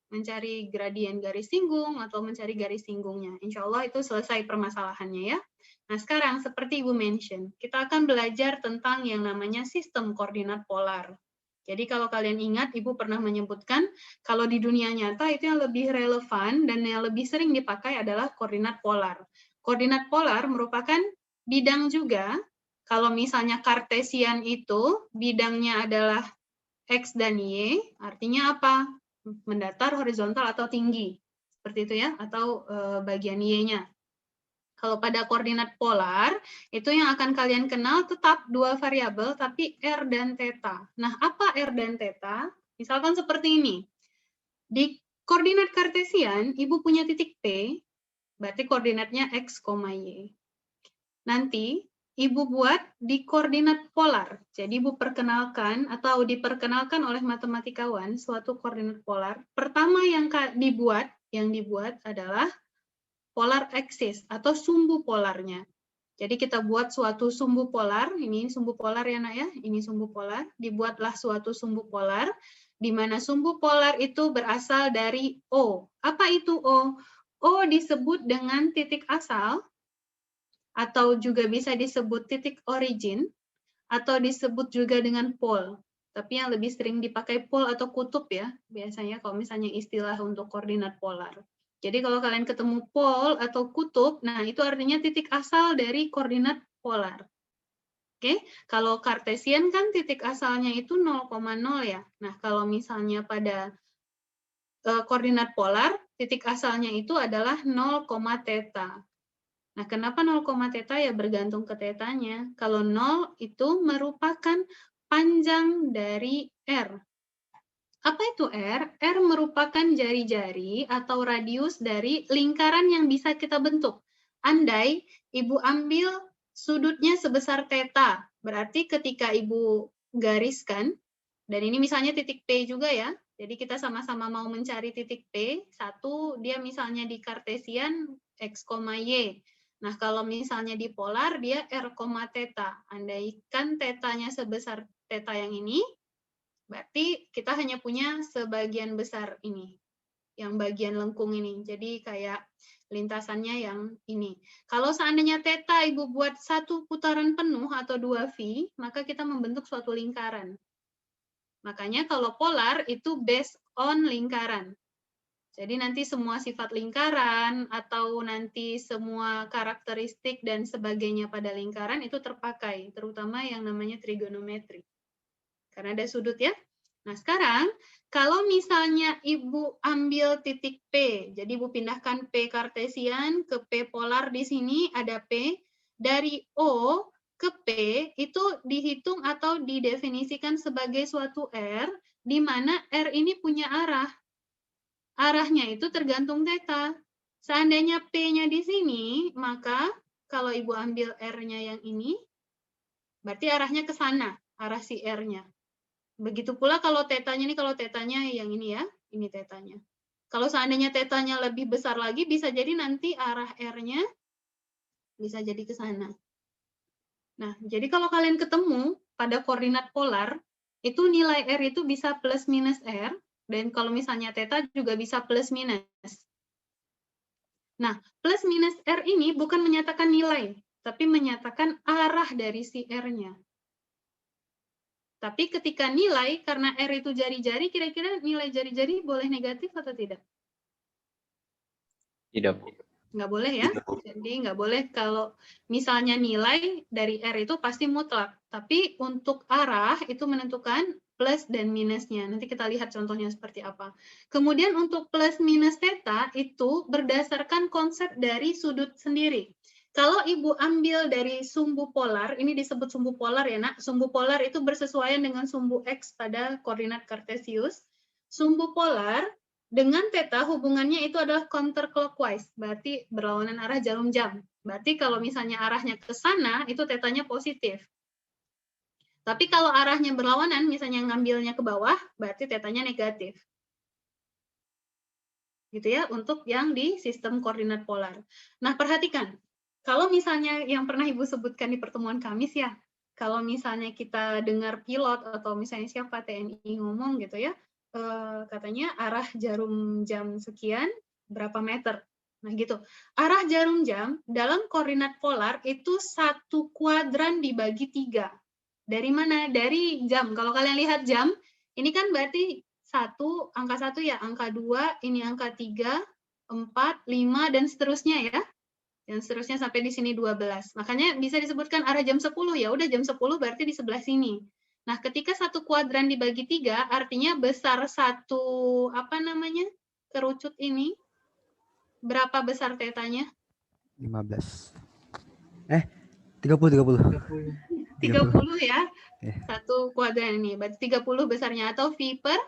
Speaker 2: mencari gradien garis singgung atau mencari garis singgungnya. Insya Allah itu selesai permasalahannya ya. Nah sekarang seperti Ibu mention, kita akan belajar tentang yang namanya sistem koordinat polar. Jadi kalau kalian ingat, Ibu pernah menyebutkan kalau di dunia nyata itu yang lebih relevan dan yang lebih sering dipakai adalah koordinat polar. Koordinat polar merupakan bidang juga. Kalau misalnya kartesian itu bidangnya adalah X dan Y, artinya apa? Mendatar, horizontal, atau tinggi. Seperti itu ya, atau bagian Y-nya. Kalau pada koordinat polar, itu yang akan kalian kenal tetap dua variabel, tapi R dan theta. Nah, apa R dan theta? Misalkan seperti ini. Di koordinat kartesian, Ibu punya titik P, berarti koordinatnya X, Y. Nanti, Ibu buat di koordinat polar. Jadi Ibu perkenalkan atau diperkenalkan oleh matematikawan suatu koordinat polar. Pertama yang dibuat adalah polar axis atau sumbu polarnya. Jadi kita buat suatu sumbu polar, ini sumbu polar ya nak ya, ini sumbu polar. Dibuatlah suatu sumbu polar, di mana sumbu polar itu berasal dari O. Apa itu O? O disebut dengan titik asal, atau juga bisa disebut titik origin, atau disebut juga dengan pol. Tapi yang lebih sering dipakai pol atau kutub ya, biasanya kalau misalnya istilah untuk koordinat polar. Jadi kalau kalian ketemu pol atau kutub, nah itu artinya titik asal dari koordinat polar. Oke, kalau kartesian kan titik asalnya itu 0,0 ya. Nah kalau misalnya pada koordinat polar, titik asalnya itu adalah 0, theta. Nah, kenapa 0, theta ya bergantung ke tetanya. Kalau 0 itu merupakan panjang dari R. Apa itu R? R merupakan jari-jari atau radius dari lingkaran yang bisa kita bentuk. Andai Ibu ambil sudutnya sebesar theta, berarti ketika Ibu gariskan, dan ini misalnya titik P juga ya, jadi kita sama-sama mau mencari titik P, satu dia misalnya di kartesian X, Y. Nah, kalau misalnya di polar, dia R, theta. Andaikan tetanya sebesar theta yang ini, berarti kita hanya punya sebagian besar ini, yang bagian lengkung ini. Jadi kayak lintasannya yang ini. Kalau seandainya theta Ibu buat satu putaran penuh atau 2V, maka kita membentuk suatu lingkaran. Makanya kalau polar itu based on lingkaran. Jadi nanti semua sifat lingkaran atau nanti semua karakteristik dan sebagainya pada lingkaran itu terpakai, terutama yang namanya trigonometri. Karena ada sudut ya. Nah sekarang, kalau misalnya Ibu ambil titik P, jadi Ibu pindahkan P kartesian ke P polar di sini, ada P, dari O ke P itu dihitung atau didefinisikan sebagai suatu R, di mana R ini punya arah. Arahnya itu tergantung theta. Seandainya P-nya di sini, maka kalau Ibu ambil R-nya yang ini, berarti arahnya ke sana, arah si R-nya. Begitu pula kalau tetanya yang ini ya, ini tetanya. Kalau seandainya tetanya lebih besar lagi, bisa jadi nanti arah R-nya bisa jadi ke sana. Nah, jadi kalau kalian ketemu pada koordinat polar, itu nilai R itu bisa plus minus R, dan kalau misalnya theta juga bisa plus minus. Nah, plus minus R ini bukan menyatakan nilai, tapi menyatakan arah dari si R-nya. Tapi ketika nilai, karena R itu jari-jari, kira-kira nilai jari-jari boleh negatif atau tidak?
Speaker 7: Tidak.
Speaker 2: Nggak boleh ya. Jadi nggak boleh kalau misalnya nilai dari R itu pasti mutlak. Tapi untuk arah itu menentukan plus dan minusnya. Nanti kita lihat contohnya seperti apa. Kemudian untuk plus minus theta itu berdasarkan konsep dari sudut sendiri. Kalau Ibu ambil dari sumbu polar, ini disebut sumbu polar ya nak. Sumbu polar itu bersesuaian dengan sumbu X pada koordinat kartesius. Sumbu polar dengan theta hubungannya itu adalah counterclockwise, berarti berlawanan arah jarum jam. Berarti kalau misalnya arahnya ke sana, itu tetanya positif. Tapi kalau arahnya berlawanan, misalnya ngambilnya ke bawah, berarti tetanya negatif. gitu ya, untuk yang di sistem koordinat polar. Nah, perhatikan, kalau misalnya yang pernah Ibu sebutkan di pertemuan Kamis ya, kalau misalnya kita dengar pilot atau misalnya siapa TNI ngomong gitu ya, katanya arah jarum jam sekian berapa meter. Nah gitu, arah jarum jam dalam koordinat polar itu satu kuadran dibagi 3. Dari mana? Dari jam. Kalau kalian lihat jam, ini kan berarti angka 1 ya, angka 2, ini angka 3, 4, 5, dan seterusnya ya. Dan seterusnya sampai di sini 12. Makanya bisa disebutkan arah jam 10, ya udah jam 10 berarti di sebelah sini. Nah, ketika satu kuadran dibagi 3, artinya besar satu, kerucut ini, berapa besar tetanya?
Speaker 1: 15. 30.
Speaker 2: 30 ya. Satu kuadran ini, berarti 30 besarnya, atau V per?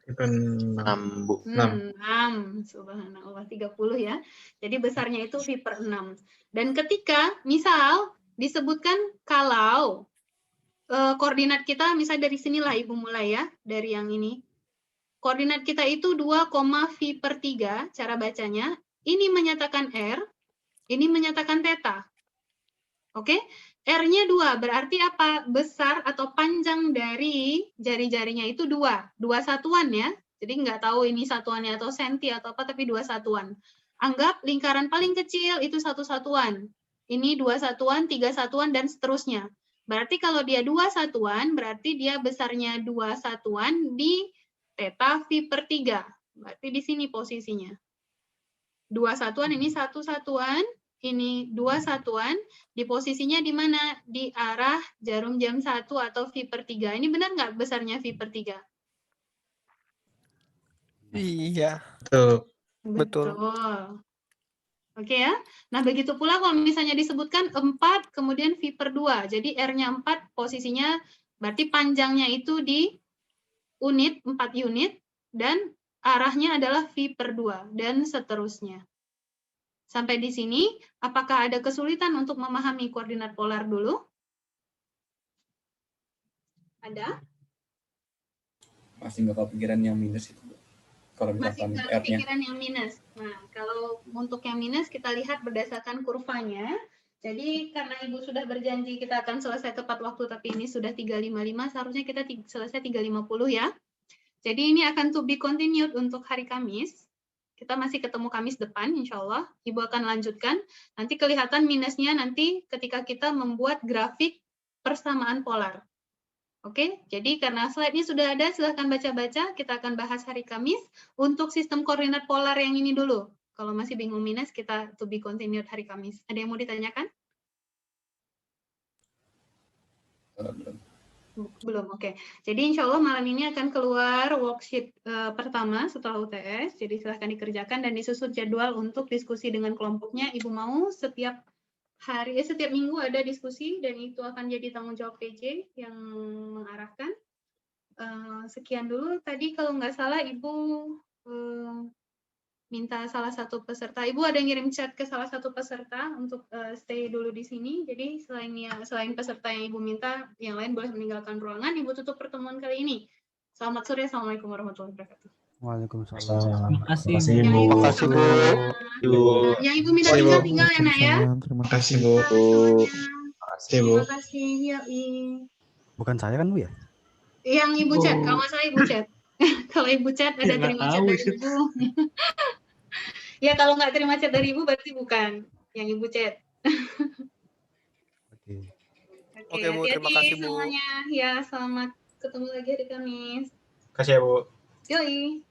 Speaker 9: 6, Bu.
Speaker 2: 6. Subhanallah, 30 ya. Jadi besarnya itu V per 6. Dan ketika, misal, disebutkan kalau koordinat kita, misal dari sinilah Ibu mulai ya, dari yang ini. Koordinat kita itu 2, V per 3, cara bacanya. Ini menyatakan R, ini menyatakan theta. Oke? R-nya 2, berarti apa? Besar atau panjang dari jari-jarinya itu 2. 2 satuan ya. Jadi nggak tahu ini satuannya atau senti atau apa, tapi 2 satuan. Anggap lingkaran paling kecil itu 1 satuan. Ini 2 satuan, 3 satuan, dan seterusnya. Berarti kalau dia 2 satuan, berarti dia besarnya 2 satuan di theta V per 3. Berarti di sini posisinya. 2 satuan, ini 1 satuan, ini 2 satuan, di posisinya di mana? Di arah jarum jam 1 atau V per 3. Ini benar nggak besarnya V per 3?
Speaker 8: Iya.
Speaker 2: Betul. Oke ya. Nah, begitu pula kalau misalnya disebutkan 4, kemudian V per 2. Jadi R-nya 4, posisinya berarti panjangnya itu di unit, 4 unit, dan arahnya adalah V per 2, dan seterusnya. Sampai di sini, apakah ada kesulitan untuk memahami koordinat polar dulu? Ada?
Speaker 12: Masih nggak kepikiran yang minus itu, Bu. Kalau
Speaker 2: Masih
Speaker 12: misalkan
Speaker 2: nggak
Speaker 12: R-nya.
Speaker 2: kepikiran yang minus. Nah, kalau untuk yang minus kita lihat berdasarkan kurvanya. Jadi karena Ibu sudah berjanji kita akan selesai tepat waktu, tapi ini sudah 3.55, seharusnya kita selesai 3.50 ya. Jadi ini akan to be continued untuk hari Kamis. Kita masih ketemu Kamis depan, insya Allah. Ibu akan lanjutkan. Nanti kelihatan minusnya nanti ketika kita membuat grafik persamaan polar. Oke, jadi karena slide-nya sudah ada, silahkan baca-baca. Kita akan bahas hari Kamis. Untuk sistem koordinat polar yang ini dulu. Kalau masih bingung minus, kita to be continued hari Kamis. Ada yang mau ditanyakan? Belum, oke. Jadi insya Allah malam ini akan keluar worksheet pertama setelah UTS. Jadi silahkan dikerjakan dan disusun jadwal untuk diskusi dengan kelompoknya. Ibu mau setiap hari, setiap minggu ada diskusi, dan itu akan jadi tanggung jawab PJ yang mengarahkan. Sekian dulu. Tadi kalau nggak salah Ibu minta salah satu peserta. Ibu ada yang ngirim chat ke salah satu peserta untuk stay dulu di sini. Jadi selain peserta yang Ibu minta, yang lain boleh meninggalkan ruangan. Ibu tutup pertemuan kali ini. Selamat sore. Assalamualaikum warahmatullahi wabarakatuh.
Speaker 1: Waalaikumsalam.
Speaker 9: Terima kasih,
Speaker 2: Bu.
Speaker 9: Terima kasih, Bu.
Speaker 2: Yang Ibu minta tinggal ya, Nak ya.
Speaker 12: Terima kasih, Bu.
Speaker 2: Terima kasih. Ya,
Speaker 1: Bukan saya kan, Bu ya?
Speaker 2: Yang Ibu chat, kalau nggak salah Ibu chat. Kalau Ibu chat ada terima chat dari Ibu. Ya kalau nggak terima chat dari Ibu berarti bukan yang Ibu chat. Oke,
Speaker 8: Bu, terima kasih, Bu.
Speaker 2: semuanya. Ya, selamat ketemu lagi hari Kamis.
Speaker 9: Kasih ya, Bu.
Speaker 2: Yoi.